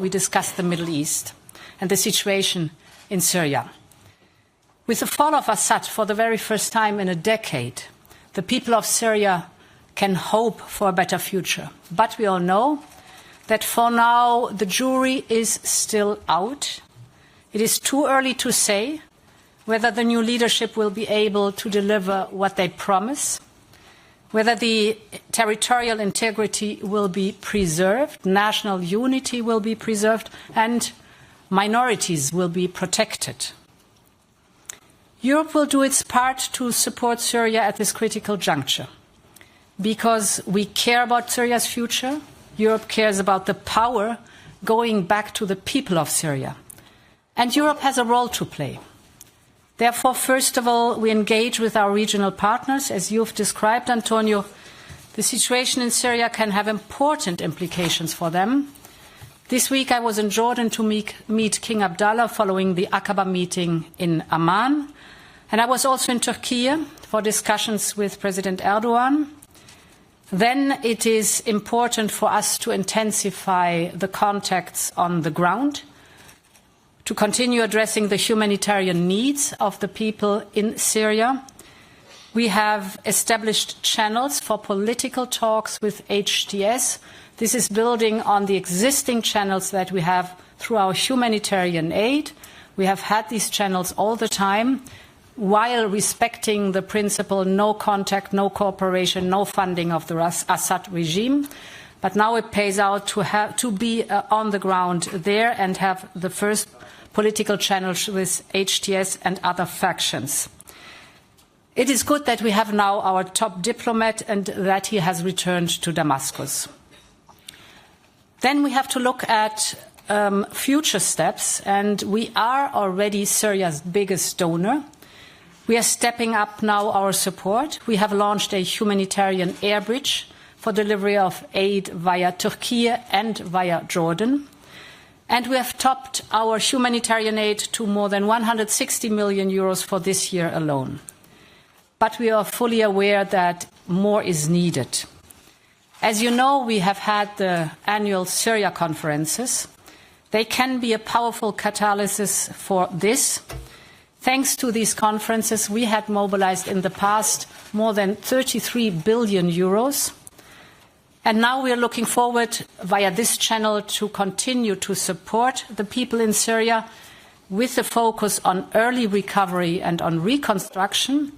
we discussed the Middle East and the situation in Syria. With the fall of Assad, for the very first time in a decade, the people of Syria can hope for a better future. But we all know that for now the jury is still out. It is too early to say whether the new leadership will be able to deliver what they promise, whether the territorial integrity will be preserved, national unity will be preserved, and minorities will be protected. Europe will do its part to support Syria at this critical juncture. Because we care about Syria's future, Europe cares about the power going back to the people of Syria. And Europe has a role to play. Therefore, first of all, we engage with our regional partners. As you've described, Antonio, the situation in Syria can have important implications for them. This week I was in Jordan to meet King Abdullah following the Aqaba meeting in Amman. And I was also in Turkey for discussions with President Erdogan. Then it is important for us to intensify the contacts on the ground, to continue addressing the humanitarian needs of the people in Syria. We have established channels for political talks with HTS. This is building on the existing channels that we have through our humanitarian aid. We have had these channels all the time, while respecting the principle no contact, no cooperation, no funding of the Assad regime. But now it pays out to be on the ground there and have the first political channels with HTS and other factions. It is good that we have now our top diplomat and that he has returned to Damascus. Then we have to look at future steps, and we are already Syria's biggest donor. We are stepping up now our support. We have launched a humanitarian air bridge for delivery of aid via Turkey and via Jordan. And we have topped our humanitarian aid to more than 160 million euros for this year alone. But we are fully aware that more is needed. As you know, we have had the annual Syria conferences. They can be a powerful catalyst for this. Thanks to these conferences, we had mobilized in the past more than 33 billion euros. And now we are looking forward via this channel to continue to support the people in Syria with a focus on early recovery and on reconstruction.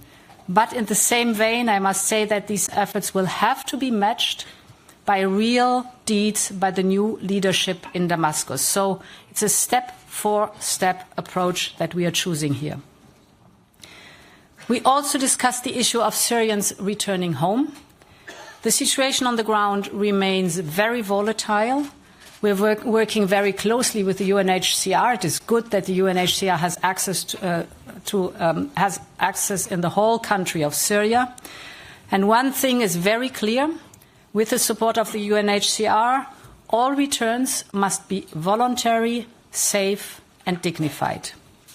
But in the same vein, I must say that these efforts will have to be matched by real deeds by the new leadership in Damascus. So it's a step-for-step approach that we are choosing here. We also discussed the issue of Syrians returning home. The situation on the ground remains very volatile. We're working very closely with the UNHCR. It is good that the UNHCR has access in the whole country of Syria. And one thing is very clear: with the support of the UNHCR, all returns must be voluntary, safe, and dignified.